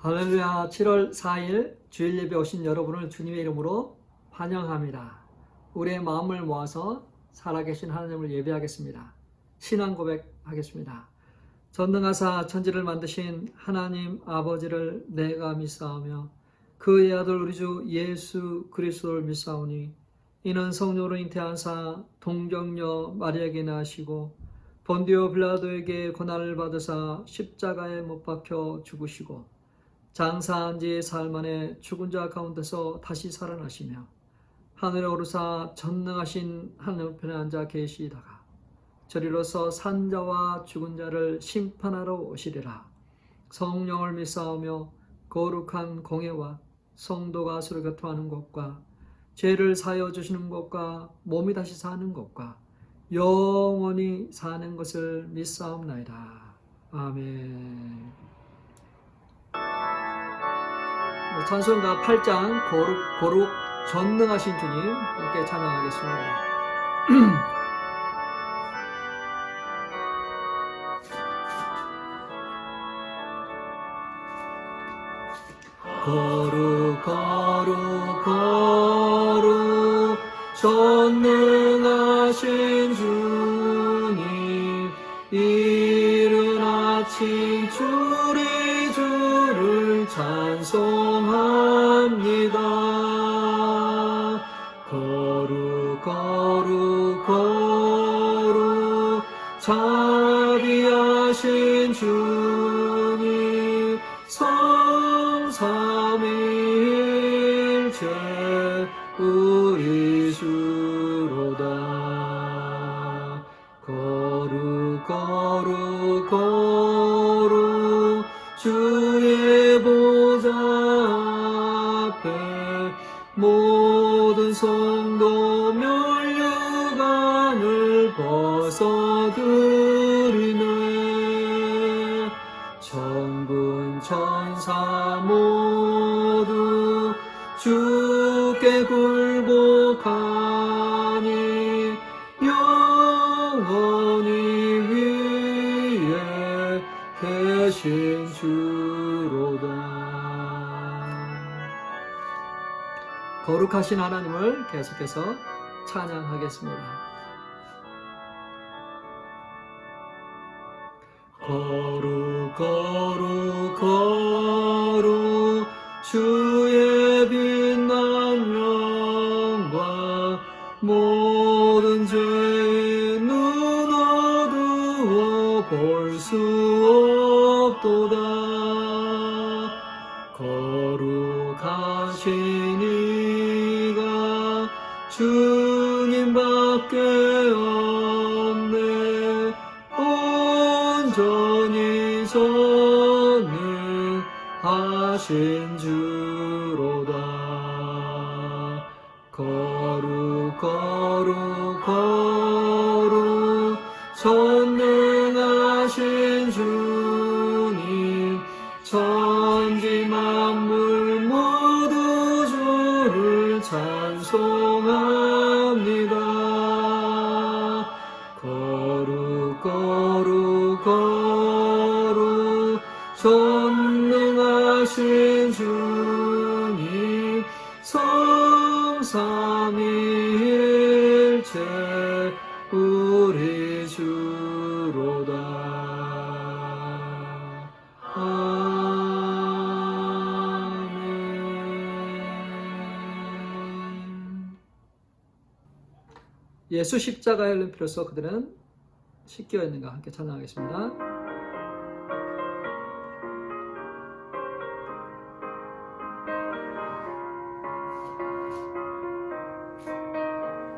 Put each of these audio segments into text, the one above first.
할렐루야. 7월 4일 주일 예배 오신 여러분을 주님의 이름으로 환영합니다. 우리의 마음을 모아서 살아계신 하나님을 예배하겠습니다. 신앙 고백하겠습니다. 전능하사 천지를 만드신 하나님 아버지를 내가 믿사오며 그의 아들 우리 주 예수 그리스도를 믿사오니 이는 성령으로 잉태하사 동정녀 마리아에게 나시고 본디오 빌라도에게 고난을 받으사 십자가에 못 박혀 죽으시고 장사한 지 사흘 만에 죽은 자 가운데서 다시 살아나시며 하늘에 오르사 전능하신 하늘 편에 앉아 계시다가 저리로서 산자와 죽은 자를 심판하러 오시리라. 성령을 믿사오며 거룩한 공예와 성도가 서로 교통하는 것과 죄를 사하여 주시는 것과 몸이 다시 사는 것과 영원히 사는 것을 믿사옵나이다. 아멘. 찬송가 8장 거룩 전능하신 주님 함께 찬양하겠습니다. 거룩 전능하신 주님 이른 아침 주의 주를 찬송합니다. 거룩 자비하신 주님 성삼위일체 우리 주로다. 거룩 주의 보좌 앞에 모든 성도 면류관을 벗어드리네. 천군 천사 모두 주께 굴복하니 영원히 위에 계신 주로다. 거룩하신 하나님을 계속해서 찬양하겠습니다. 거룩 주의 빛난 영광 모든 죄의 눈 어두워 볼 수 없도다. 거룩하신 이가 주님밖에 없네. 온전히 전능하신 주로다. 거룩 전능하신 주님 천지 만물 모두 주를 찬송합니다. 거룩 전능하신 주님 성삼위일체 우리 주로다. 아멘. 예수 십자가의 흘림피로써 그들은 씻겨있는가 함께 찬양하겠습니다.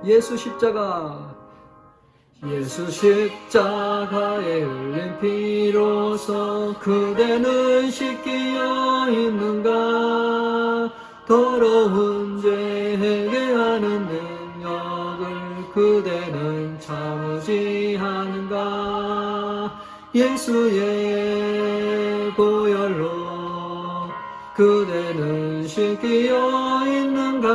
예수 십자가의 흘린 피로써 그대는 씻기어 있는가. 더러운 죄 해결하는 능력을 그대는 참으지 하는가. 예수의 보혈로 그대는 씻기어 있는가.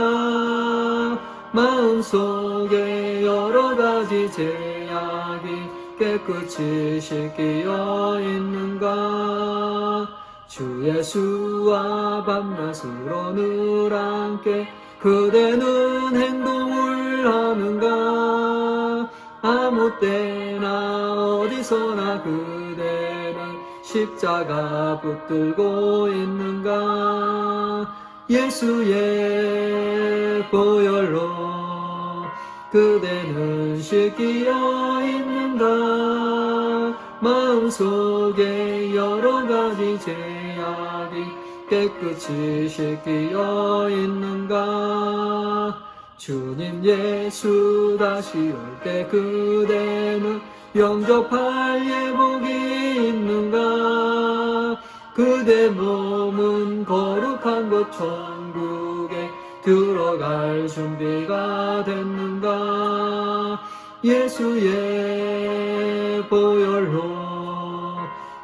마음속에 여러 가지 죄악이 깨끗이 씻기어 있는가. 주 예수와 밤낮으로 늘 함께 그대는 행동을 하는가 아무 때나 어디서나 그대는 십자가 붙들고 있는가 예수의 보혈로 그대는 씻기어 있는가 마음속에 여러 가지 죄악이 깨끗이 씻기어 있는가 주님 예수 다시 올 때 그대는 영접할 예복이 있는가 그대 몸은 거룩한 곳 천국에 들어갈 준비가 됐는가 예수의 보혈로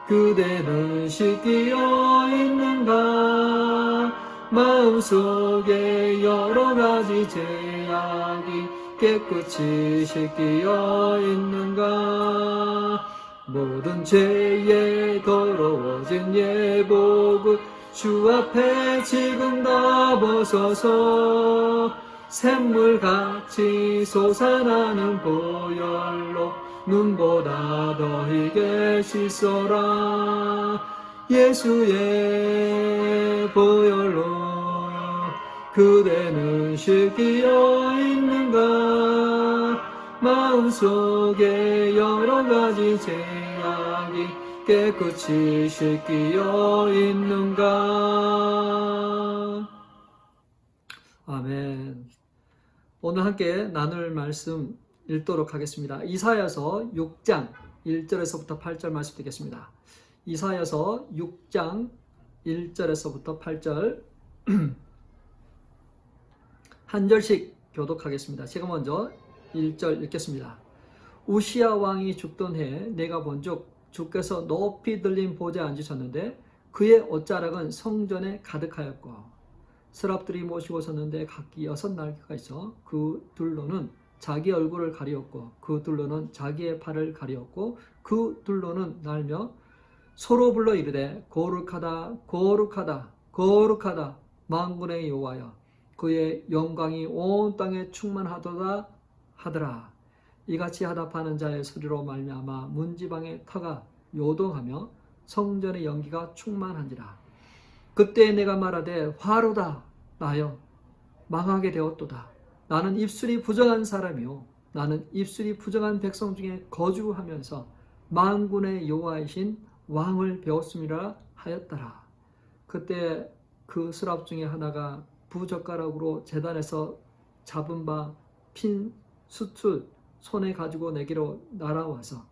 그대는 씻기어 있는가 마음속에 여러 가지 죄악이 깨끗이 씻기어 있는가 모든 죄에 더러워진 예복을 주 앞에 지금 다 벗어서 샘물같이 솟아나는 보혈로 눈보다 더 희게 씻어라 예수의 보혈로 그대는 씻기어 있는가 마음속에 여러 가지 죄악이 깨끗이 씻기어 있는가 아멘. 오늘 함께 나눌 말씀 읽도록 하겠습니다. 이사야서 6장 1절에서부터 8절 말씀 드리겠습니다. 이사야서 6장 1절에서부터 8절 한 절씩 교독하겠습니다. 제가 먼저 1절 읽겠습니다. 우시야 왕이 죽던 해에 내가 본즉 주께서 높이 들린 보좌에 앉으셨는데 그의 옷자락은 성전에 가득하였고 서랍들이 모시고 섰는데 각기 6날개가 있어 그 둘로는 자기 얼굴을 가리었고 그 둘로는 자기의 팔을 가리었고 그 둘로는 날며 소로 불러 이르되 거룩하다 거룩하다 거룩하다 만군의 여호와여 그의 영광이 온 땅에 충만하도다 하더라. 이같이 하답하는 자의 소리로 말미암아 문지방의 터가 요동하며 성전의 연기가 충만한지라. 그때 내가 말하되 화로다 나여 망하게 되었도다. 나는 입술이 부정한 사람이요 나는 입술이 부정한 백성 중에 거주하면서 만군의 여호와이신 왕을 배웠음이라 하였더라. 그때 그 스랍 중에 하나가 부젓가락으로 제단에서 잡은 바 핀 숯을 손에 가지고 내게로 날아와서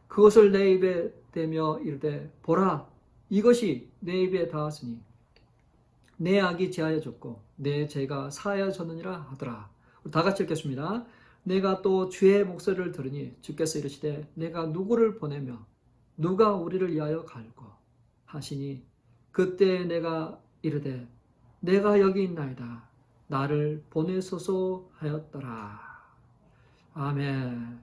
그것을 내 입에 대며 이르되 보라 이것이 내 입에 닿았으니 내 악이 제하여졌고 내 죄가 사하여졌느니라 하더라. 다 같이 읽겠습니다. 내가 또 주의 목소리를 들으니 주께서 이르시되 내가 누구를 보내며 누가 우리를 위하여 갈고 하시니 그때 내가 이르되 내가 여기 있나이다 나를 보내소서 하였더라. 아멘.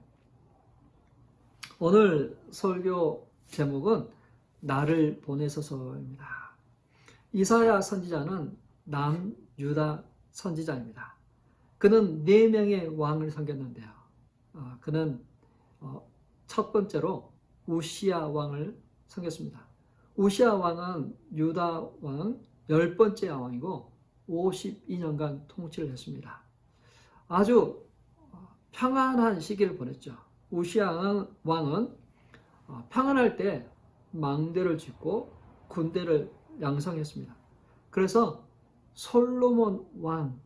오늘 설교 제목은 나를 보내소서입니다. 이사야 선지자는 남유다 선지자입니다. 그는 4명의 왕을 섬겼는데요. 그는 첫 번째로 우시야 왕을 섬겼습니다. 우시야 왕은 유다 왕 10번째 왕이고 52년간 통치를 했습니다. 아주 평안한 시기를 보냈죠. 우시야 왕은 평안할 때 망대를 짓고 군대를 양성했습니다. 그래서 솔로몬 왕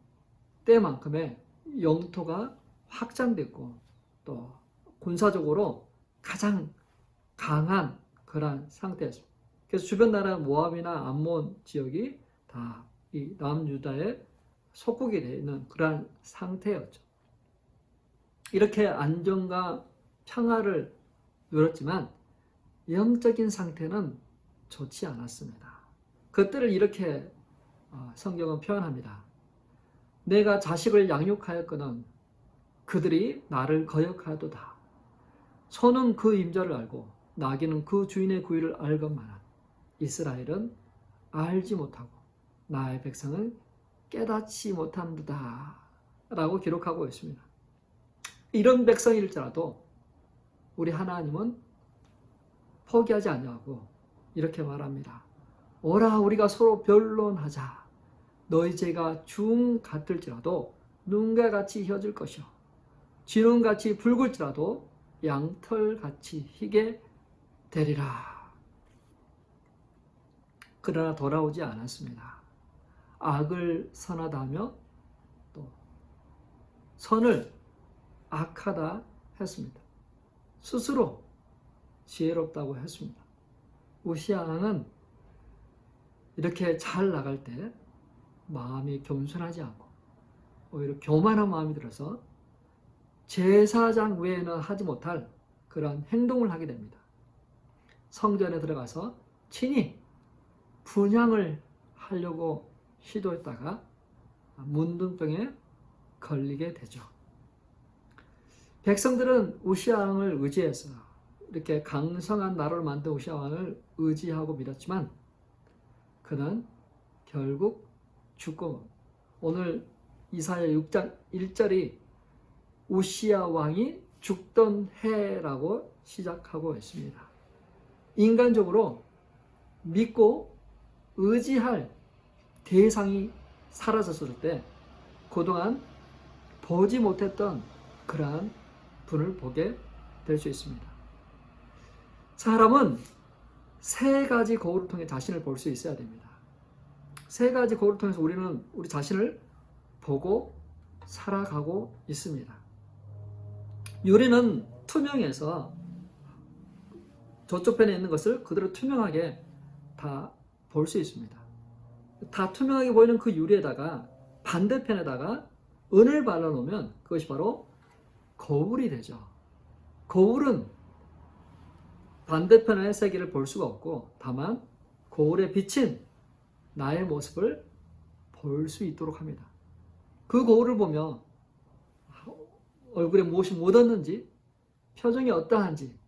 때만큼의 영토가 확장됐고 또 군사적으로 가장 강한 그런 상태였습니다. 그래서 주변 나라 모압이나 암몬 지역이 다 이 남유다의 속국이 되어 있는 그러한 상태였죠. 이렇게 안정과 평화를 누렸지만 영적인 상태는 좋지 않았습니다. 그때를 이렇게 성경은 표현합니다. 내가 자식을 양육하였거든 그들이 나를 거역하도다. 소는 그 임자를 알고 나귀는 그 주인의 구유를 알건만한 이스라엘은 알지 못하고 나의 백성은 깨닫지 못한다 라고 기록하고 있습니다. 이런 백성일지라도 우리 하나님은 포기하지 아니하고 이렇게 말합니다. 오라 우리가 서로 변론하자. 너희 죄가 중 같을지라도 눈과 같이 혀질 것이요 진홍같이 붉을지라도 양털같이 희게 되리라. 그러나 돌아오지 않았습니다. 악을 선하다 하며 또 선을 악하다 했습니다. 스스로 지혜롭다고 했습니다. 우시야 왕은 이렇게 잘 나갈 때 마음이 겸손하지 않고 오히려 교만한 마음이 들어서 제사장 외에는 하지 못할 그런 행동을 하게 됩니다. 성전에 들어가서 친히 분향을 하려고 시도했다가 문둥병에 걸리게 되죠. 백성들은 우시야 왕을 의지해서 이렇게 강성한 나라를 만든 우시야 왕을 의지하고 믿었지만 그는 결국 죽고 오늘 이사야 6장 1절이 우시야 왕이 죽던 해라고 시작하고 있습니다. 인간적으로 믿고 의지할 대상이 사라졌을 때 그동안 보지 못했던 그러한 분을 보게 될 수 있습니다. 사람은 세 가지 거울을 통해 자신을 볼 수 있어야 됩니다. 세 가지 거울을 통해서 우리는 우리 자신을 보고 살아가고 있습니다. 유리는 투명해서 저쪽 편에 있는 것을 그대로 투명하게 다 볼 수 있습니다. 다 투명하게 보이는 그 유리에다가 반대편에다가 은을 발라놓으면 그것이 바로 거울이 되죠. 거울은 반대편의 세계를 볼 수가 없고 다만 거울에 비친 나의 모습을 볼 수 있도록 합니다. 그 거울을 보며 얼굴에 무엇이 묻었는지 표정이 어떠한지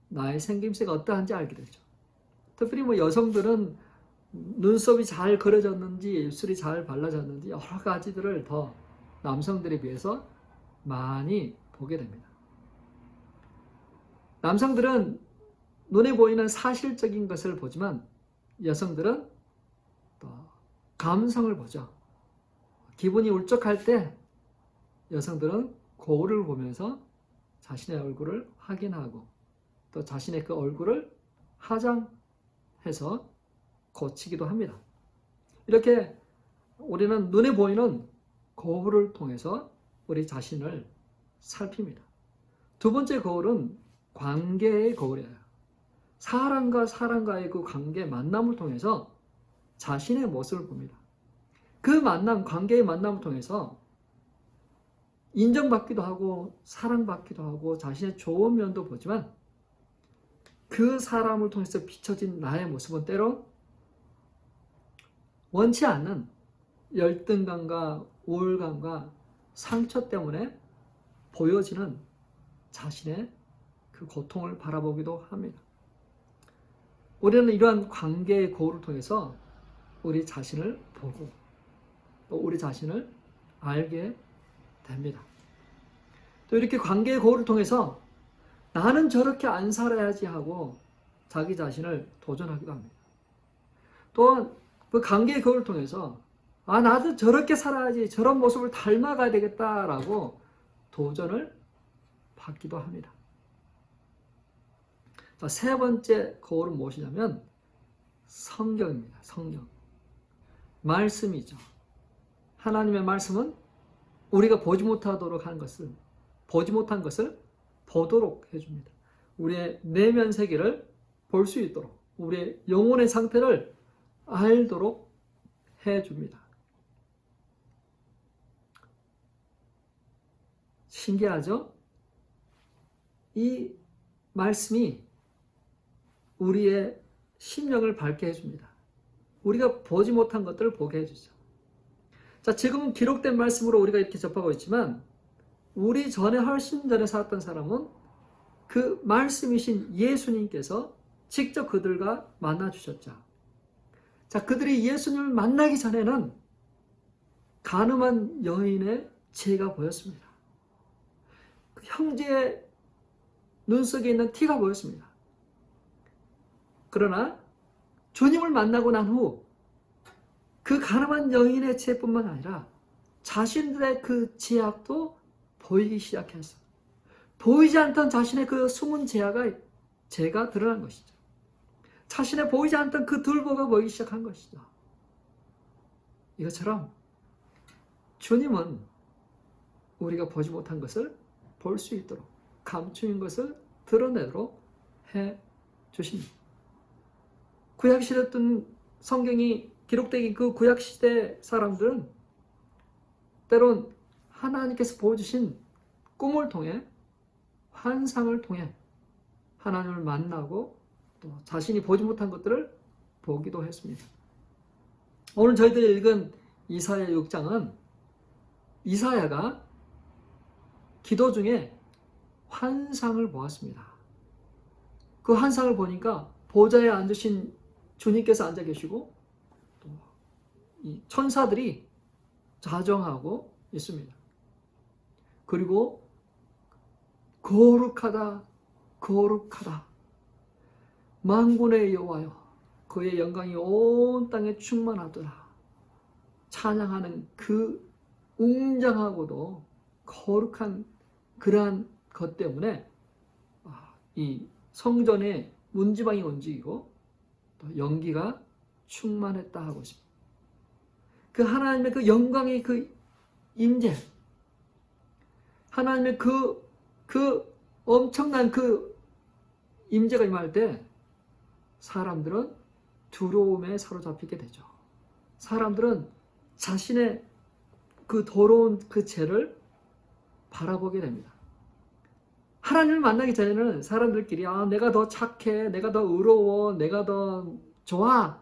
나의 생김새가 어떠한지 알게 되죠. 특별히 여성들은 눈썹이 잘 그려졌는지 입술이 잘 발라졌는지 여러 가지들을 더 남성들에 비해서 많이 보게 됩니다. 남성들은 눈에 보이는 사실적인 것을 보지만 여성들은 또 감성을 보죠. 기분이 울적할 때 여성들은 거울을 보면서 자신의 얼굴을 확인하고 또 자신의 그 얼굴을 화장해서 고치기도 합니다. 이렇게 우리는 눈에 보이는 거울을 통해서 우리 자신을 살핍니다. 두 번째 거울은 관계의 거울이에요. 사람과 사람과의 그 관계, 만남을 통해서 자신의 모습을 봅니다. 그 만남, 관계의 만남을 통해서 인정받기도 하고 사랑받기도 하고 자신의 좋은 면도 보지만 그 사람을 통해서 비춰진 나의 모습은 때로 원치 않는 열등감과 우울감과 상처 때문에 보여지는 자신의 그 고통을 바라보기도 합니다. 우리는 이러한 관계의 거울을 통해서 우리 자신을 보고 또 우리 자신을 알게 됩니다. 또 이렇게 관계의 거울을 통해서 나는 저렇게 안 살아야지 하고 자기 자신을 도전하기도 합니다. 또한 그 관계의 거울을 통해서 나도 저렇게 살아야지 저런 모습을 닮아가야 되겠다라고 도전을 받기도 합니다. 자, 세 번째 거울은 무엇이냐면 성경입니다. 성경. 말씀이죠. 하나님의 말씀은 우리가 보지 못하도록 하는 것을 보지 못한 것을 보도록 해줍니다. 우리의 내면 세계를 볼 수 있도록 우리의 영혼의 상태를 알도록 해줍니다. 신기하죠? 이 말씀이 우리의 심령을 밝게 해줍니다. 우리가 보지 못한 것들을 보게 해주죠. 자, 지금은 기록된 말씀으로 우리가 이렇게 접하고 있지만 우리 전에 훨씬 전에 살았던 사람은 그 말씀이신 예수님께서 직접 그들과 만나 주셨죠. 자, 그들이 예수님을 만나기 전에는 간음한 여인의 죄가 보였습니다. 그 형제의 눈 속에 있는 티가 보였습니다. 그러나 주님을 만나고 난 후 그 가늠한 여인의 죄뿐만 아니라 자신들의 그 죄악도 보이기 시작했어요. 보이지 않던 자신의 그 숨은 죄가 드러난 것이죠. 자신의 보이지 않던 그 들보가 보이기 시작한 것이죠. 이것처럼 주님은 우리가 보지 못한 것을 볼 수 있도록 감추인 것을 드러내도록 해 주십니다. 구약시대 던 성경이 기록된 그 구약시대 사람들은 때론 하나님께서 보여주신 꿈을 통해 환상을 통해 하나님을 만나고 또 자신이 보지 못한 것들을 보기도 했습니다. 오늘 저희들이 읽은 이사야 6장은 이사야가 기도 중에 환상을 보았습니다. 그 환상을 보니까 보좌에 앉으신 주님께서 앉아 계시고 또 이 천사들이 자정하고 있습니다. 그리고 거룩하다, 거룩하다. 만군의 여호와여, 그의 영광이 온 땅에 충만하더라. 찬양하는 그 웅장하고도 거룩한 그러한 것 때문에 이 성전의 문지방이 움직이고 또 연기가 충만했다 하고 있습니다. 그 하나님의 그 영광의 그 임재, 하나님의 그 엄청난 그 임재가 임할 때 사람들은 두려움에 사로잡히게 되죠. 사람들은 자신의 그 더러운 그 죄를 바라보게 됩니다. 하나님을 만나기 전에는 사람들끼리 내가 더 착해, 내가 더 의로워, 내가 더 좋아,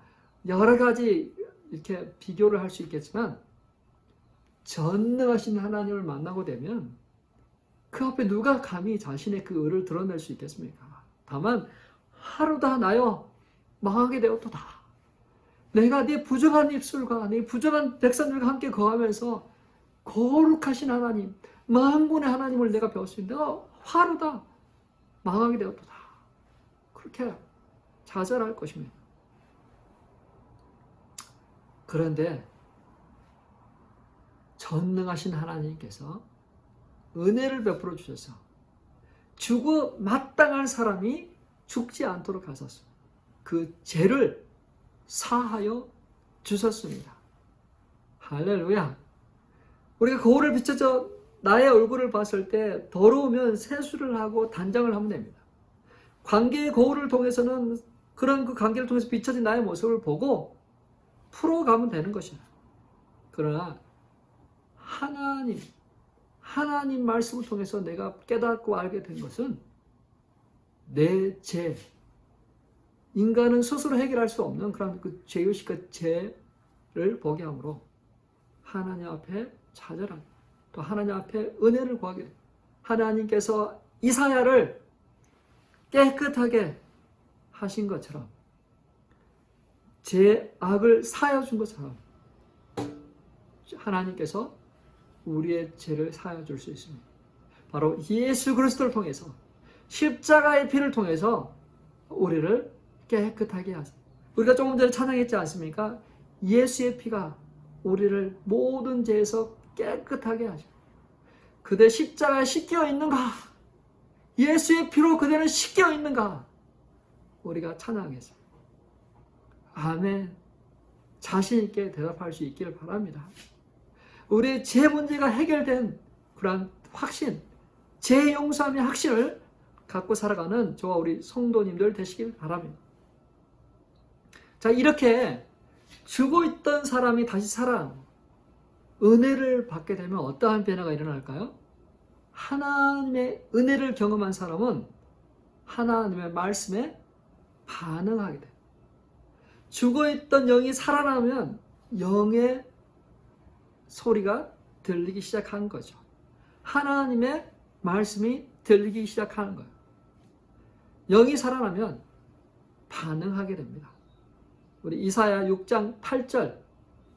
여러 가지 이렇게 비교를 할 수 있겠지만 전능하신 하나님을 만나고 되면 그 앞에 누가 감히 자신의 그 의를 드러낼 수 있겠습니까? 다만 하루다 나여 망하게 되었도다. 내가 네 부정한 입술과 네 부정한 백성들과 함께 거하면서 거룩하신 하나님, 만군의 하나님을 내가 배웠으니 내가 하루다 망하게 되었도다. 그렇게 좌절할 것입니다. 그런데 전능하신 하나님께서 은혜를 베풀어 주셔서 죽어 마땅한 사람이 죽지 않도록 하셨습니다. 그 죄를 사하여 주셨습니다. 할렐루야. 우리가 거울을 비춰서 나의 얼굴을 봤을 때 더러우면 세수를 하고 단장을 하면 됩니다. 관계의 거울을 통해서는 그런 그 관계를 통해서 비춰진 나의 모습을 보고 풀어가면 되는 것이다. 그러나 하나님 말씀을 통해서 내가 깨닫고 알게 된 것은 내 죄, 인간은 스스로 해결할 수 없는 그런 그 죄의식, 그 죄를 보게 하므로 하나님 앞에 좌절하고 또 하나님 앞에 은혜를 구하게 됩니다. 하나님께서 이사야를 깨끗하게 하신 것처럼 제 악을 사하여 준 것처럼 하나님께서 우리의 죄를 사하여 줄 수 있습니다. 바로 예수 그리스도를 통해서 십자가의 피를 통해서 우리를 깨끗하게 하세요. 우리가 조금 전에 찬양했지 않습니까? 예수의 피가 우리를 모든 죄에서 깨끗하게 하시고 그대 십자가에 씻겨 있는가? 예수의 피로 그대는 씻겨 있는가? 우리가 찬양했습니다. 아멘. 자신 있게 대답할 수 있기를 바랍니다. 우리의 죄 문제가 해결된 그러한 확신, 죄 용서함의 확신을 갖고 살아가는 저와 우리 성도님들 되시길 바랍니다. 자, 이렇게 죽어있던 사람이 다시 살아 은혜를 받게 되면 어떠한 변화가 일어날까요? 하나님의 은혜를 경험한 사람은 하나님의 말씀에 반응하게 돼요. 죽어있던 영이 살아나면 영의 소리가 들리기 시작하는 거죠. 하나님의 말씀이 들리기 시작하는 거예요. 영이 살아나면 반응하게 됩니다. 우리 이사야 6장 8절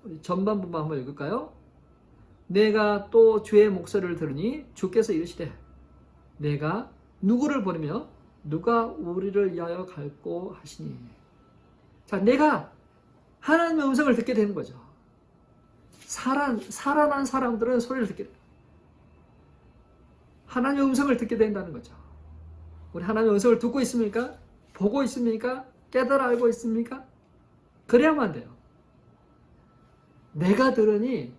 우리 전반부만 한번 읽을까요? 내가 또 주의 목소리를 들으니 주께서 이르시되 내가 누구를 보내며 누가 우리를 위하여 갈꼬 하시니. 자, 내가 하나님의 음성을 듣게 되는 거죠. 살아난 사람들은 소리를 듣게 돼요. 하나님의 음성을 듣게 된다는 거죠. 우리 하나님의 음성을 듣고 있습니까? 보고 있습니까? 깨달아 알고 있습니까? 그래야만 돼요. 내가 들으니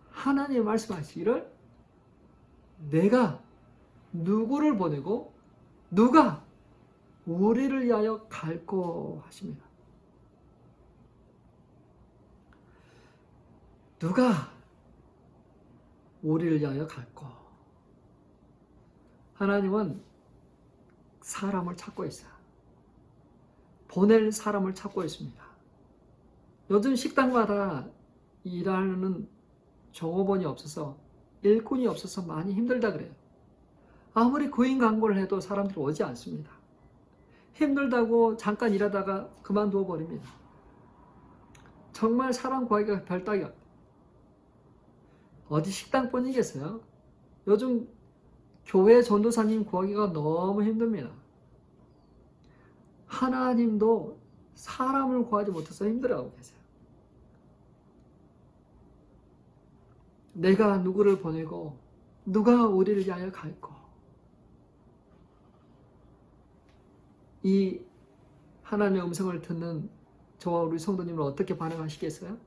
하나님 말씀하시기를 내가 누구를 보내고 누가 우리를 위하여 갈꼬 하십니다. 누가 우리를 위하여 갈꼬. 하나님은 사람을 찾고 있어요. 보낼 사람을 찾고 있습니다. 요즘 식당마다 일하는 종업원이 없어서 일꾼이 없어서 많이 힘들다 그래요. 아무리 구인 광고를 해도 사람들이 오지 않습니다. 힘들다고 잠깐 일하다가 그만두어 버립니다. 정말 사람 구하기가 별따기 없어요. 어디 식당뿐이겠어요? 요즘 교회 전도사님 구하기가 너무 힘듭니다. 하나님도 사람을 구하지 못해서 힘들어하고 계세요. 내가 누구를 보내고 누가 우리를 위하여 갈꼬. 이 하나님의 음성을 듣는 저와 우리 성도님은 어떻게 반응하시겠어요?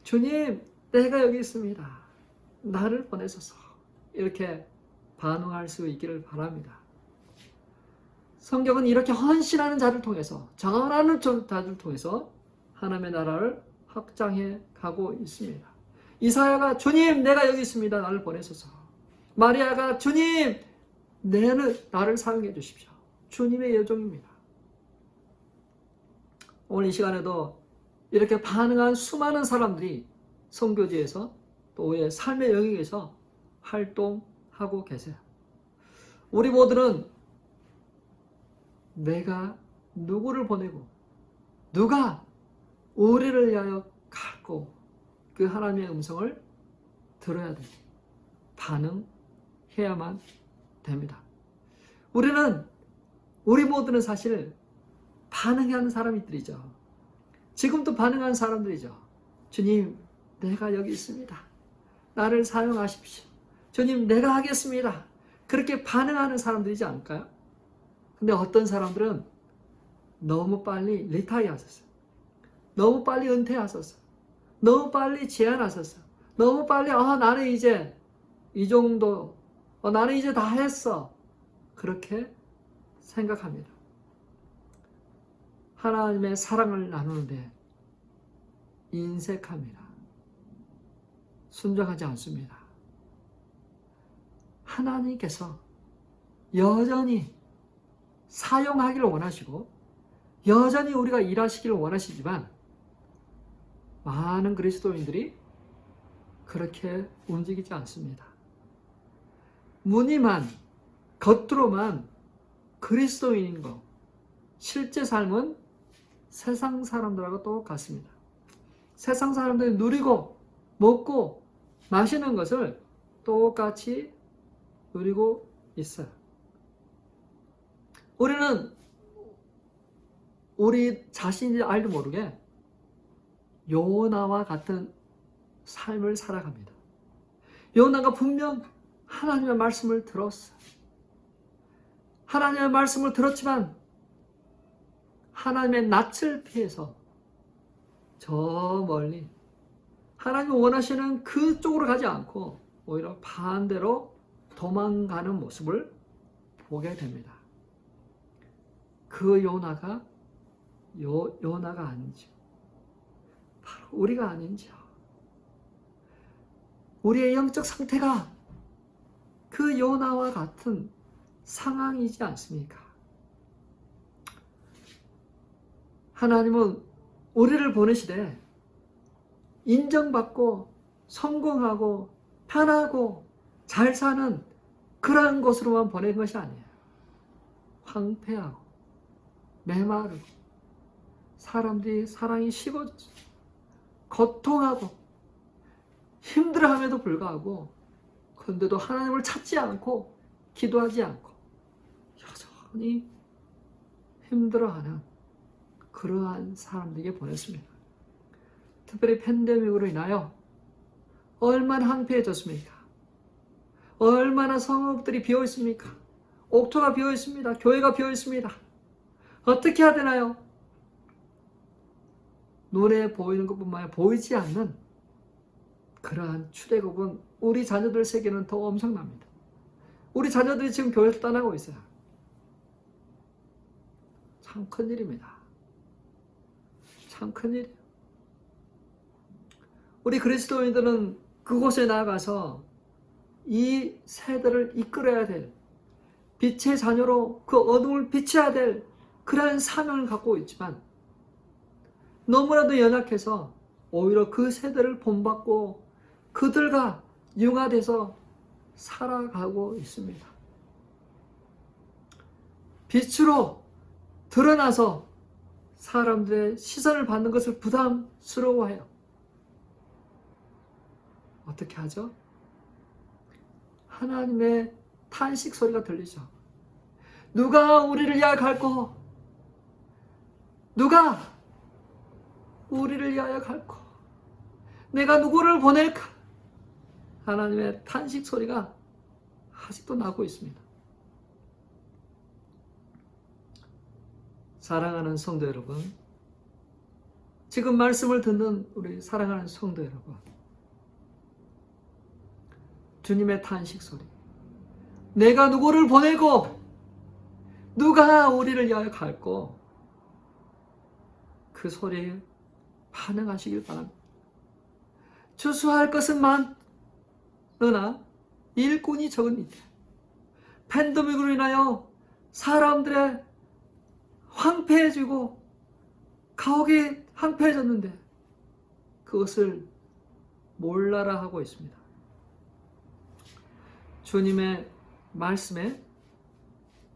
주님, 내가 여기 있습니다. 나를 보내소서. 이렇게 반응할 수 있기를 바랍니다. 성경은 이렇게 헌신하는 자를 통해서, 전하는 자를 통해서 하나님의 나라를 확장해 가고 있습니다. 이사야가 주님, 내가 여기 있습니다. 나를 보내소서. 마리아가 주님, 나를 사용해 주십시오. 주님의 여종입니다. 오늘 이 시간에도 이렇게 반응한 수많은 사람들이 선교지에서 또 우리의 삶의 영역에서 활동하고 계세요. 우리 모두는 내가 누구를 보내고 누가 우리를 위하여 갈고 그 하나님의 음성을 들어야 돼요. 반응해야만 됩니다. 우리 모두는 사실 반응하는 사람들이죠. 지금도 반응하는 사람들이죠. 주님, 내가 여기 있습니다. 나를 사용하십시오. 주님, 내가 하겠습니다. 그렇게 반응하는 사람들이지 않을까요? 근데 어떤 사람들은 너무 빨리 리타이어 하셨어요. 너무 빨리 은퇴하셨어요. 너무 빨리 제안하셨어요. 너무 빨리 나는 이제 이 정도, 나는 이제 다 했어. 그렇게 생각합니다. 하나님의 사랑을 나누는데 인색합니다. 순종하지 않습니다. 하나님께서 여전히 사용하기를 원하시고 여전히 우리가 일하시기를 원하시지만 많은 그리스도인들이 그렇게 움직이지 않습니다. 무늬만, 겉으로만 그리스도인인 거, 실제 삶은 세상 사람들하고 똑같습니다. 세상 사람들이 누리고 먹고 마시는 것을 똑같이 누리고 있어요. 우리는 우리 자신이 알도 모르게 요나와 같은 삶을 살아갑니다. 요나가 분명 하나님의 말씀을 들었어요. 하나님의 말씀을 들었지만 하나님의 낯을 피해서 저 멀리 하나님이 원하시는 그쪽으로 가지 않고 오히려 반대로 도망가는 모습을 보게 됩니다. 그 요나가 요나가 아닌지, 바로 우리가 아닌지요. 우리의 영적 상태가 그 요나와 같은 상황이지 않습니까? 하나님은 우리를 보내시되 인정받고 성공하고 편하고 잘 사는 그러한 곳으로만 보낸 것이 아니에요. 황폐하고 메마르고 사람들이 사랑이 식어졌어. 고통하고 힘들어함에도 불구하고 그런데도 하나님을 찾지 않고 기도하지 않고 여전히 힘들어하는 그러한 사람들에게 보냈습니다. 특별히 팬데믹으로 인하여 얼마나 황폐해졌습니까? 얼마나 성읍들이 비어 있습니까? 옥토가 비어 있습니다. 교회가 비어 있습니다. 어떻게 해야 되나요? 눈에 보이는 것뿐만 아니라 보이지 않는 그러한 출애굽은 우리 자녀들 세계는 더 엄청납니다. 우리 자녀들이 지금 교회에서 떠나고 있어요. 참 큰일입니다. 참 큰일이에요. 우리 그리스도인들은 그곳에 나아가서 이 세대를 이끌어야 될, 빛의 자녀로 그 어둠을 비춰야 될 그러한 사명을 갖고 있지만 너무나도 연약해서 오히려 그 세대를 본받고 그들과 융화돼서 살아가고 있습니다. 빛으로 드러나서 사람들의 시선을 받는 것을 부담스러워해요. 어떻게 하죠? 하나님의 탄식 소리가 들리죠. 누가 우리를 위하여 갈고? 누가 우리를 위하여 갈고? 내가 누구를 보낼까? 하나님의 탄식 소리가 아직도 나고 있습니다. 사랑하는 성도 여러분, 지금 말씀을 듣는 우리 사랑하는 성도 여러분, 주님의 탄식 소리, 내가 누구를 보내고 누가 우리를 위하여 갈고? 그 소리에 반응하시길 바랍니다. 추수할 것은 많으나 일꾼이 적으니까. 팬데믹으로 인하여 사람들의 황폐해지고 가옥이 황폐해졌는데 그것을 몰라라 하고 있습니다. 주님의 말씀에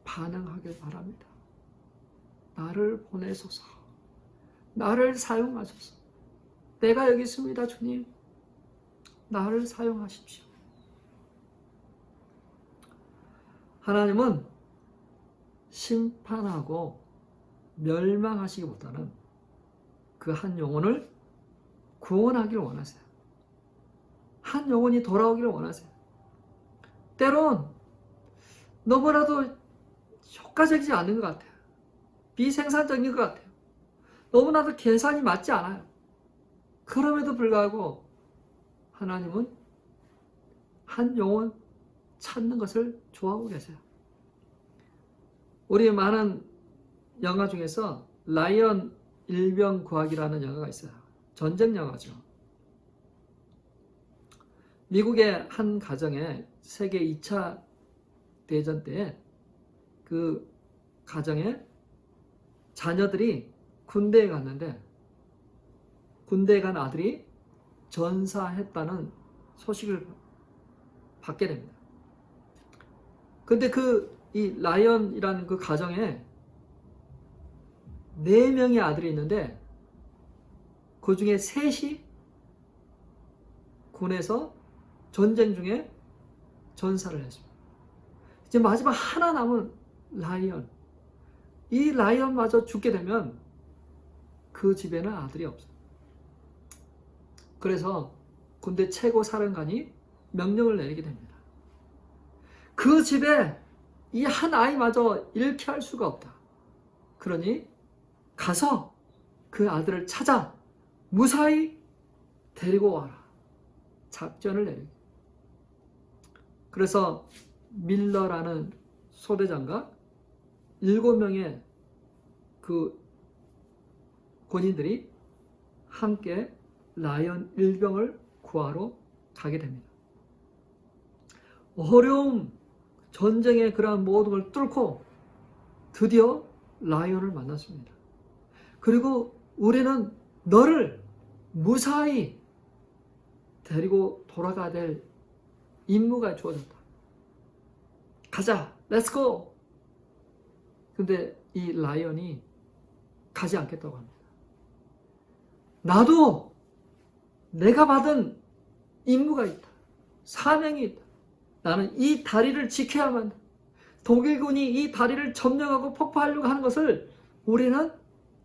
반응하길 바랍니다. 나를 보내소서. 나를 사용하소서. 내가 여기 있습니다, 주님. 나를 사용하십시오. 하나님은 심판하고 멸망하시기보다는 그 한 영혼을 구원하기를 원하세요. 한 영혼이 돌아오기를 원하세요. 때론 너무나도 효과적이지 않은 것 같아요. 비생산적인 것 같아요. 너무나도 계산이 맞지 않아요. 그럼에도 불구하고 하나님은 한 영혼 찾는 것을 좋아하고 계세요. 우리 많은 영화 중에서 라이언 일병 구하기라는 영화가 있어요. 전쟁 영화죠. 미국의 한 가정에 세계 2차 대전 때 그 가정에 자녀들이 군대에 갔는데 군대에 간 아들이 전사했다는 소식을 받게 됩니다. 근데 이 라이언이라는 그 가정에 4명의 아들이 있는데 그 중에 3이 군에서 전쟁 중에 전사를 했습니다. 이제 마지막 하나 남은 라이언. 이 라이언마저 죽게 되면 그 집에는 아들이 없어요. 그래서 군대 최고 사령관이 명령을 내리게 됩니다. 그 집에 이 한 아이마저 잃게 할 수가 없다. 그러니 가서 그 아들을 찾아 무사히 데리고 와라. 작전을 내리게. 그래서 밀러라는 소대장과 7명의 그 군인들이 함께 라이언 일병을 구하러 가게 됩니다. 어려움, 전쟁의 그러한 모든 걸 뚫고 드디어 라이언을 만났습니다. 그리고 우리는 너를 무사히 데리고 돌아가야 될 임무가 주어졌다. 가자, 렛츠고! 근데 이 라이언이 가지 않겠다고 합니다. 나도 내가 받은 임무가 있다. 사명이 있다. 나는 이 다리를 지켜야만 한다. 독일군이 이 다리를 점령하고 폭파하려고 하는 것을 우리는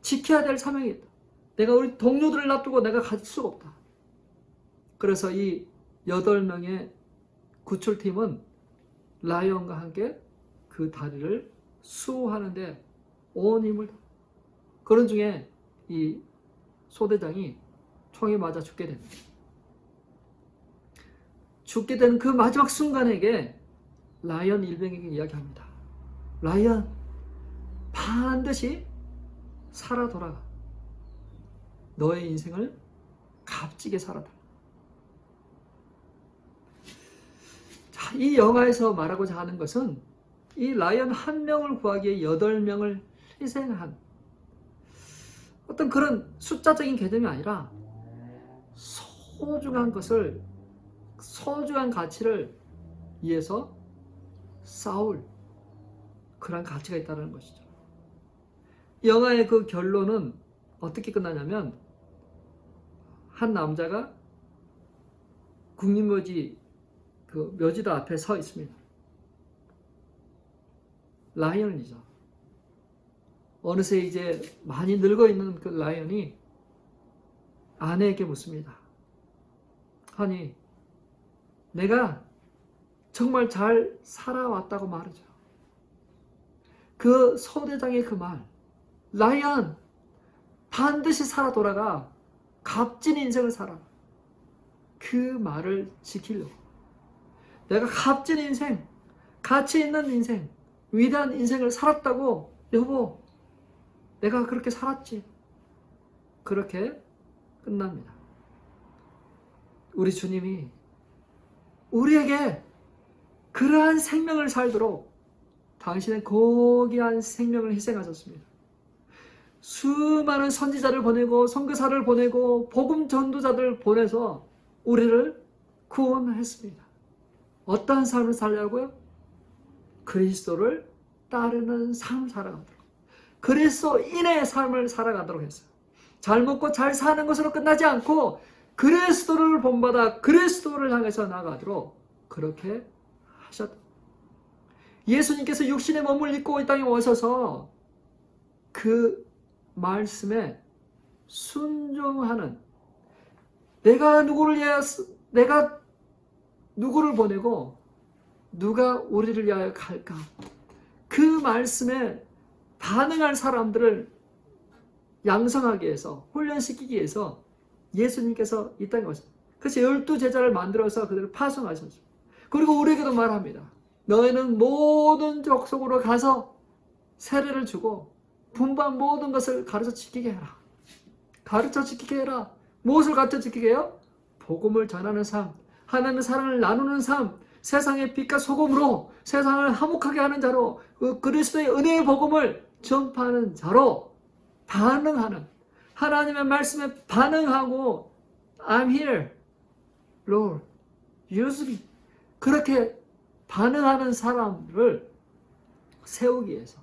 지켜야 될 사명이 있다. 내가 우리 동료들을 놔두고 내가 갈 수가 없다. 그래서 이 8명의 구출팀은 라이언과 함께 그 다리를 수호하는데 온 힘을 다. 그런 중에 이 소대장이 총에 맞아 죽게 됩니다. 죽게 된 그 마지막 순간에게 라이언 일병에게 이야기합니다. 라이언, 반드시 살아 돌아가. 너의 인생을 값지게 살아달라. 자, 이 영화에서 말하고자 하는 것은 이 라이언 한 명을 구하기 위해 8명을 희생한 어떤 그런 숫자적인 개념이 아니라 소중한 것을, 소중한 가치를 위해서 싸울 그런 가치가 있다는 것이죠. 영화의 그 결론은 어떻게 끝나냐면 한 남자가 국립묘지 그 묘지도 앞에 서 있습니다. 라이언이죠. 어느새 이제 많이 늙어 있는 그 라이언이 아내에게 묻습니다. 아니, 내가 정말 잘 살아왔다고 말하죠. 그 소대장의 그 말, 라이언, 반드시 살아 돌아가 값진 인생을 살아. 그 말을 지키려고. 내가 값진 인생, 가치 있는 인생, 위대한 인생을 살았다고. 여보, 내가 그렇게 살았지. 그렇게 끝납니다. 우리 주님이 우리에게 그러한 생명을 살도록 당신의 고귀한 생명을 희생하셨습니다. 수많은 선지자를 보내고 선교사를 보내고 복음 전도자들을 보내서 우리를 구원했습니다. 어떠한 삶을 살려고요? 그리스도를 따르는 삶을 살아가도록, 그리스도인의 삶을 살아가도록 했어요. 잘 먹고 잘 사는 것으로 끝나지 않고 그리스도를 본받아 그리스도를 향해서 나아가도록 그렇게 하셨다. 예수님께서 육신의 몸을 입고 이 땅에 오셔서 그 말씀에 순종하는, 내가 누구를 보내고 누가 우리를 위하여 갈까, 그 말씀에 반응할 사람들을 양성하기 위해서, 훈련시키기 위해서 예수님께서 이 땅에 오셨어요. 그래서 12제자를 만들어서 그들을 파송하셨죠. 그리고 우리에게도 말합니다. 너희는 모든 족속으로 가서 세례를 주고 분반 모든 것을 가르쳐 지키게 해라. 가르쳐 지키게 해라. 무엇을 가르쳐 지키게 해요? 복음을 전하는 삶, 하나님의 사랑을 나누는 삶, 세상의 빛과 소금으로 세상을 화목하게 하는 자로, 그 그리스도의 은혜의 복음을 전파하는 자로 반응하는, 하나님의 말씀에 반응하고 I'm here, Lord, use me, 그렇게 반응하는 사람을 세우기 위해서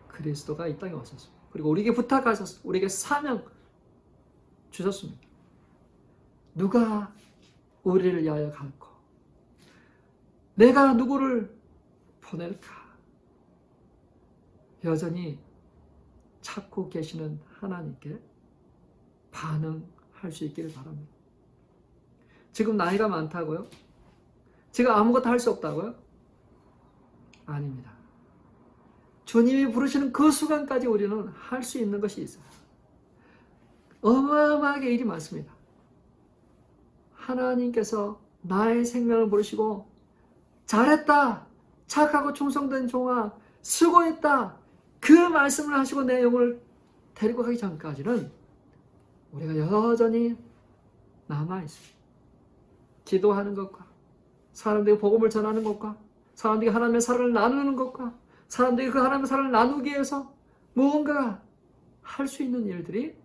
그리스도가 이 땅에 오셨습니다. 그리고 우리에게 부탁하셨습니다. 우리에게 사명 주셨습니다. 누가 우리를 위하여 갈까? 내가 누구를 보낼까? 여전히 찾고 계시는 하나님께 반응할 수 있기를 바랍니다. 지금 나이가 많다고요? 지금 아무것도 할 수 없다고요? 아닙니다. 주님이 부르시는 그 순간까지 우리는 할 수 있는 것이 있어요. 어마어마하게 일이 많습니다. 하나님께서 나의 생명을 부르시고 잘했다, 착하고 충성된 종아, 수고했다, 그 말씀을 하시고 내 영혼을 데리고 가기 전까지는 우리가 여전히 남아있습니다. 기도하는 것과 사람들에게 복음을 전하는 것과 사람들에게 하나님의 사랑을 나누는 것과 사람들에게 그 하나님의 사랑을 나누기 위해서 무언가 할 수 있는 일들이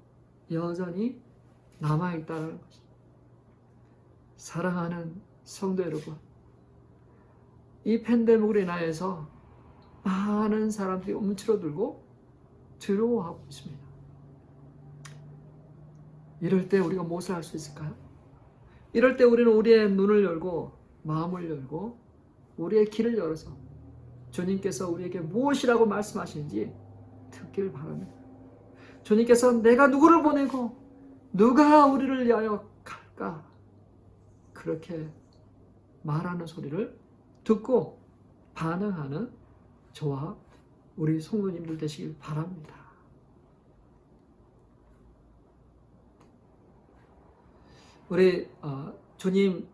여전히 남아있다는 것입니다. 사랑하는 성도 여러분, 이 팬데믹으로 인하여서 많은 사람들이 움츠러들고 두려워하고 있습니다. 이럴 때 우리가 무엇을 할 수 있을까요? 이럴 때 우리는 우리의 눈을 열고 마음을 열고 우리의 길을 열어서 주님께서 우리에게 무엇이라고 말씀하시는지 듣기를 바랍니다. 주님께서 내가 누구를 보내고 누가 우리를 위하여 갈까? 그렇게 말하는 소리를 듣고 반응하는 저와 우리 성도님들 되시길 바랍니다. 우리 주님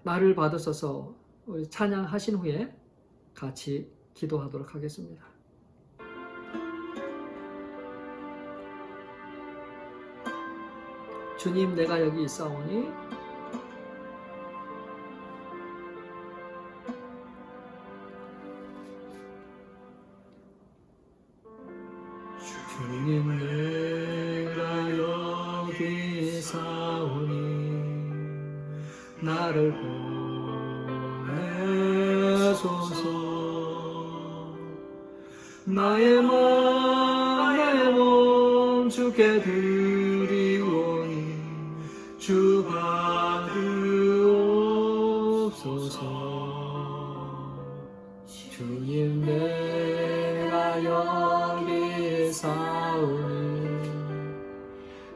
나를 받으소서 우리 찬양하신 후에 같이 기도하도록 하겠습니다. 주님 내가 여기 있사오니 주님 내가 여기 있사오니 나를 보내소서. 나의 몸 주께 드리오니 주 받으옵소서. 주님 내가 여기 사오니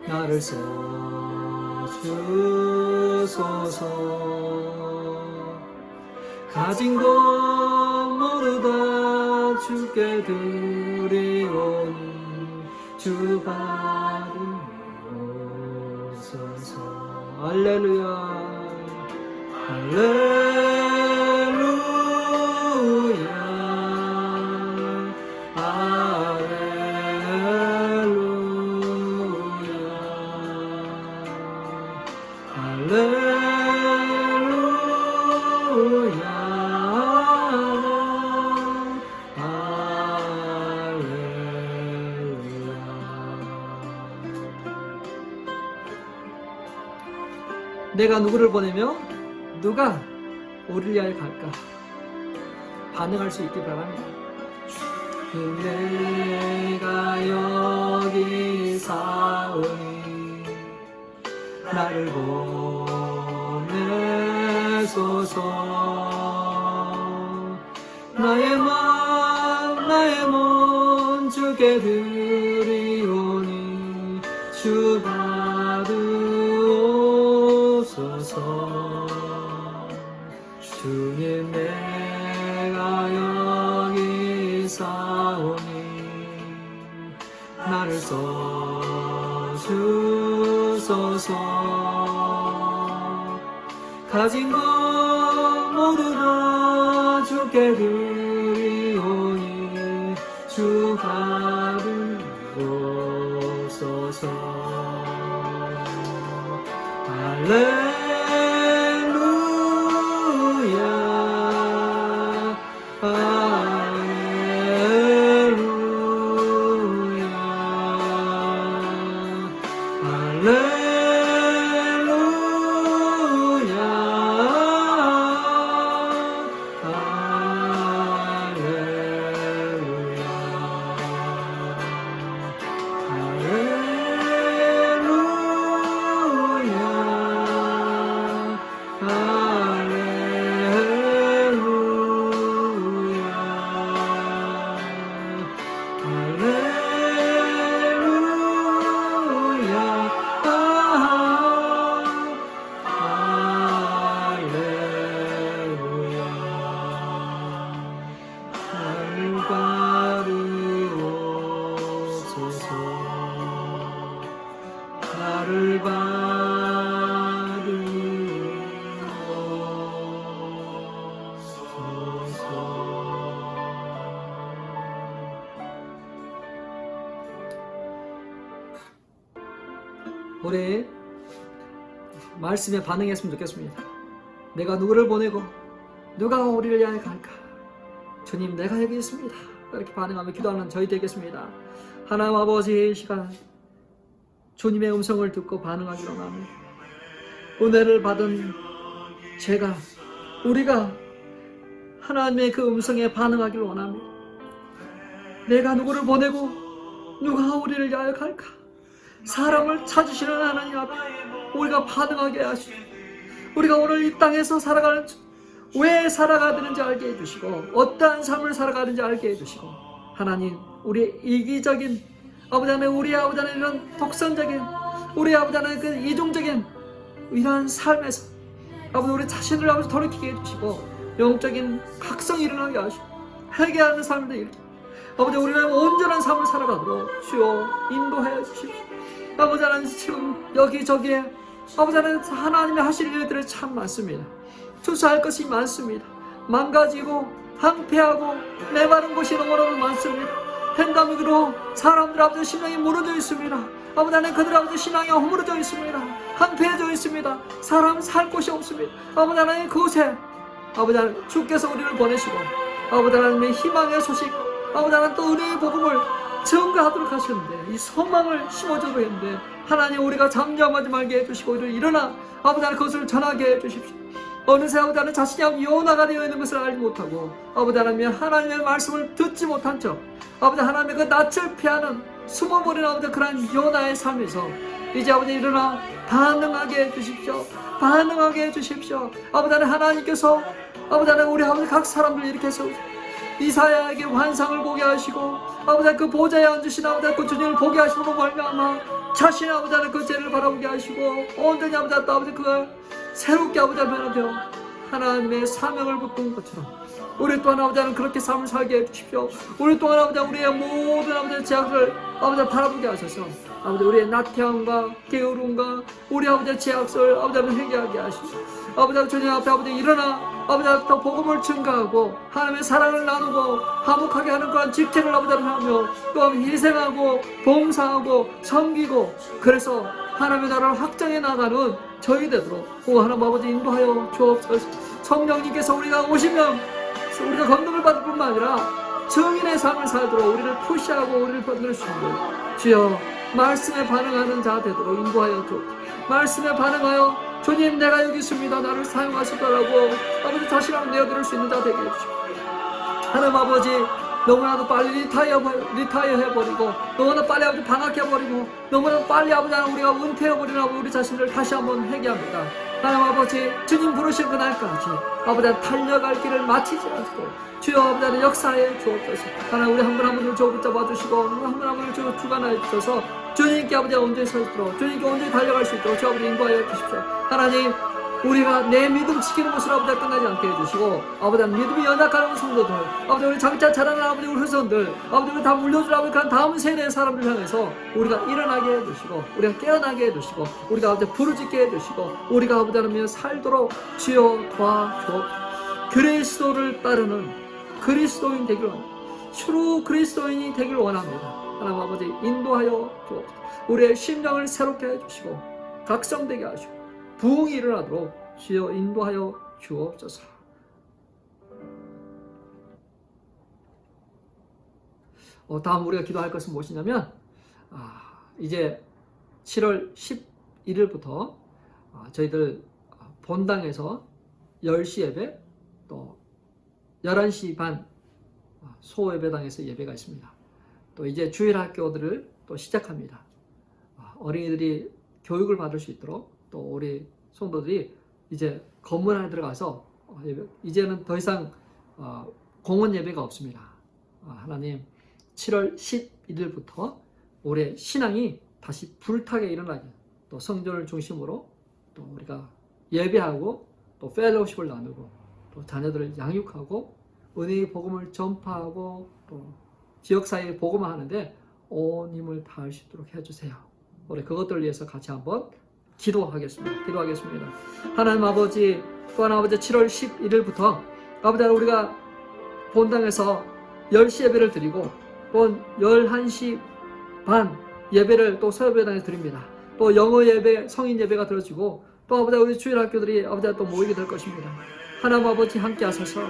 나를 써주소서. 가진 것 모두 다 주께 드리오니 주 받으옵소서. 할렐루야 할렐루야 할렐루야 할렐루야 내가 누구를 보내며 누가 우리를 위하여 갈까? 반응할 수 있기 바랍니다. 내가 여기 사오니 나를 보내소서. 나의 몸 주께 드리오니 주 받으옵소서. 주님 내가 여기 사오니 나를 써주소서. 가진 것 모두 다 주께 드리오니 주 받으옵소서. 할렐루야 할렐루야 할렐루야 나를 우리 말씀에 반응했으면 좋겠습니다. 내가 누구를 보내고 누가 우리를 위하여 갈까? 주님 내가 여기 있습니다. 이렇게 반응하며 기도하는 저희 되겠습니다. 하나님 아버지 이 시간 주님의 음성을 듣고 반응하기로 합니다. 은혜를 받은 우리가 하나님의 그 음성에 반응하기를 원합니다. 내가 누구를 보내고 누가 우리를 위하여 갈까? 사람을 찾으시는 하나님 앞에 우리가 반응하게 하시고, 우리가 오늘 이 땅에서 살아가는 왜 살아가는지 알게 해주시고, 어떠한 삶을 살아가는지 알게 해주시고, 하나님 우리의 이기적인 아버지 하나님, 우리 아버지 하나님 이런 독선적인, 우리 아버지 하나님 그 이중적인 이러한 삶에서 아버지 우리 자신을 아버지 돌이키게 해주시고, 영적인 각성이 일어나게 하시고 회개하는 삶도 일으키고, 아버지 우리는 온전한 삶을 살아가도록 주여 인도해 주십시오. 아버지 하나님 지금 여기저기에 아버지 하나님 하나님이 하실 일들이 참 많습니다. 투사할 것이 많습니다. 망가지고 황폐하고 메마른 곳이 너무너무 많습니다. 팬데믹으로 사람들 아버지 신앙이 무너져 있습니다. 아버지 하나님 그들 아버지 신앙이 허물어져 있습니다. 황폐해져 있습니다. 사람 살 곳이 없습니다. 아버지 하나님 그곳에 아버지 하나님 주께서 우리를 보내시고 아버지 하나님의 희망의 소식, 아버지 하나님 또 은혜의 복음을 증거하도록 하셨는데, 이 소망을 심어주도록 했는데, 하나님 우리가 잠잠하지 말게 해주시고 우리를 일어나 아버지 하나님 그것을 전하게 해주십시오. 어느새 아버지 하나님 자신이 요나가 되어 있는 것을 알지 못하고 아버지 하나님 하나님의 말씀을 듣지 못한 척 아버지 하나님의 그 낯을 피하는 숨어버린 아버지 그런 요나의 삶에서 이제 아버지 일어나 반응하게 해주십시오. 반응하게 해주십시오. 아버지 하나님께서 아버지 하나님 우리 아버지 각 사람들 이렇게 세우시고 이사야에게 환상을 보게 하시고 아버지 그 보좌에 앉으신 아버지 그 주님을 보게 하시고 말미암아 자신의 아버지 하나님 그 죄를 바라보게 하시고 온전히 아버지 또 아버지 그걸 새롭게 아버지 변화되어 하나님의 사명을 붙든 것처럼 우리 또한 아버지 하나님 그렇게 삶을 살게 해주십시오. 우리 또한 아버지 우리의 모든 아버지 제약을 아버지 바라보게 하셔서 아버지 우리의 나태함과 게으름과 우리 아버지의 제약을 아버지 회개하게 하시고 아버지 주님 앞에 아버지 일어나 아버지 또 복음을 증가하고 하나님의 사랑을 나누고 화목하게 하는 그런 직책을 아버지 하며 또한 희생하고 봉사하고 섬기고 그래서 하나님의 나라를 확장해 나가는 저희 되도록 하나님 아버지 인도하여 주옵소서. 성령님께서 우리가 오시면 우리가 건능을 받을 뿐만 아니라 증인의 삶을 살도록 우리를 푸시하고 우리를 건드리시는 주여 말씀에 반응하는 자 되도록 인도하여 주옵소서. 말씀에 반응하여 주님 내가 여기 있습니다. 나를 사용하시더라고 아버지 자신을 내어드릴 수 있는 자 되게 해주시고 하나님 아버지 너무나도 빨리 리타이어 해버리고 너무나 빨리 아버지 방학해버리고 너무나 빨리 아버지 우리가 은퇴해버리는 우리 자신을 다시 한번 회개합니다. 하나님 아버지 주님 부르신 그날까지 아버지 달려갈 길을 마치지 않고 주여 아버지 역사에 주옵소서. 하나님 우리 한 분 한 분을 주 붙잡아 주시고 우리 한 분 한 분을 주 주관하여 주셔서 주님께 아버지 온전히 서 있도록 주님께 온전히 달려갈 수 있도록 주 아버지 인도하여 주십시오. 하나님 우리가 내 믿음 지키는 것으로 아버지 끝나지 않게 해주시고 아버지 믿음이 연약한 성도들 아버지 우리 장차 자라는 아버지 우리 후손들 아버지 우리 다 물려줄 아버지 그런 다음 세대의 사람들 향해서 우리가 일어나게 해주시고 우리가 깨어나게 해주시고 우리가 아버지 부르짖게 해주시고 우리가 아버지 하나님 살도록 주여 도와주옵소서. 그리스도를 따르는 그리스도인 되기를 원합니다. true 그리스도인이 되기를 원합니다. 하나님 아버지 인도하여 주옵소서. 우리의 심령을 새롭게 해주시고 각성되게 하시고 부흥이 일어나도록 주여 인도하여 주옵소서. 다음 우리가 기도할 것은 무엇이냐면 이제 7월 11일부터 저희들 본당에서 10시 예배 또 11시 반 소예배당에서 예배가 있습니다. 또 이제 주일학교들을 또 시작합니다. 어린이들이 교육을 받을 수 있도록 또 우리 성도들이 이제 건물 안에 들어가서 이제는 더 이상 공원 예배가 없습니다. 하나님 7월 11일부터 올해 신앙이 다시 불타게 일어나게 또 성전을 중심으로 또 우리가 예배하고 또 펠로우십을 나누고 또 자녀들을 양육하고 은혜의 복음을 전파하고 또 지역사회에 복음을 하는데 온 힘을 다할 수 있도록 해주세요. 우리 그것들을 위해서 같이 한번 기도하겠습니다. 하나님 아버지 또한 아버지 7월 11일부터 아버지 우리가 본당에서 10시 예배를 드리고 또 11시 반 예배를 또 서예배당에서 드립니다. 또 영어 예배, 성인 예배가 들어지고 또 아버지 우리 주일학교들이 아버지 또 모이게 될 것입니다. 하나님 아버지 함께 하셔서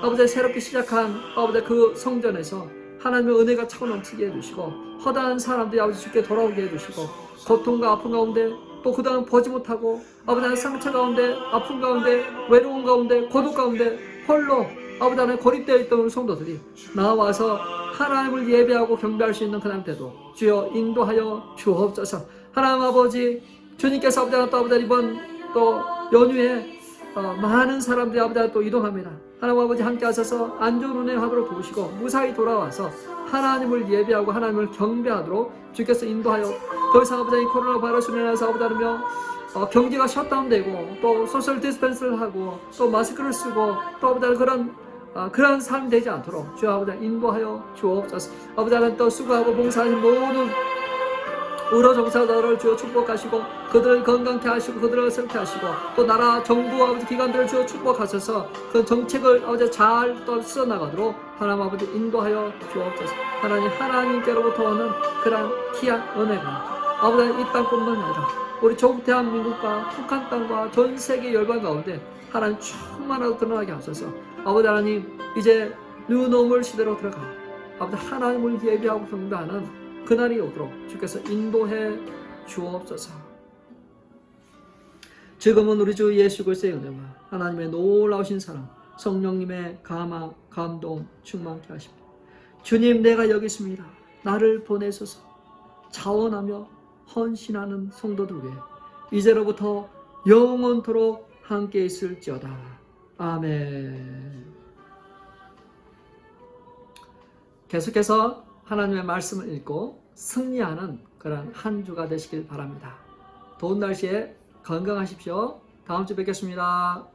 아버지 새롭게 시작한 아버지 그 성전에서 하나님의 은혜가 차고 넘치게 해주시고 허다한 사람들이 아버지 주께 돌아오게 해주시고 고통과 아픔 가운데 또 그동안 보지 못하고 아버지 상처 가운데 아픔 가운데 외로움 가운데 고독 가운데 홀로 아버지 하나님 고립되어 있던 우리 성도들이 나와서 하나님을 예배하고 경배할 수 있는 그날 때도 주여 인도하여 주옵소서. 하나님 아버지, 주님께서 아버지 또 아버지 이번 또 연휴에 많은 사람들이 아버지 또 이동합니다. 하나님 아버지 함께 하셔서 안전 운행하도록 도우시고 무사히 돌아와서 하나님을 예배하고 하나님을 경배하도록 주께서 인도하여 더 이상 아버지 코로나 바이러스로 인해서 아버지 하며 경기가 셧다운되고 또 소셜 디스턴스를 하고 또 마스크를 쓰고 또 아버지 그런 삶이 되지 않도록 주 아버지 인도하여 주옵소서. 아버지 하나님 또 수고하고 봉사하는 모든 의료 종사자들을 주여 축복하시고 그들을 건강케 하시고 그들을 슬게 하시고 또 나라 정부 아버지 기관들을 주여 축복하셔서 그 정책을 아버지 잘 또 써나가도록 하나님 아버지 인도하여 주옵소서. 하나님께로부터 오는 그런 귀한 은혜가 아버지 이 땅뿐만 아니라 우리 전 대한민국과 북한 땅과 전 세계 열방 가운데 하나님 충만하게 드러나게 하소서. 아버지 하나님 이제 뉴노멀 시대로 들어가 아버지 하나님을 예배하고 경배하는 그날이 오도록 주께서 인도해 주옵소서. 지금은 우리 주 예수 그리스도의 은혜와 하나님의 놀라우신 사랑 성령님의 감동 충만케 하십니다. 주님, 내가 여기 있습니다. 나를 보내소서. 자원하며 헌신하는 성도들 위해 이제로부터 영원토록 함께 있을지어다. 아멘. 계속해서 하나님의 말씀을 읽고 승리하는 그런 한 주가 되시길 바랍니다. 더운 날씨에 건강하십시오. 다음 주 뵙겠습니다.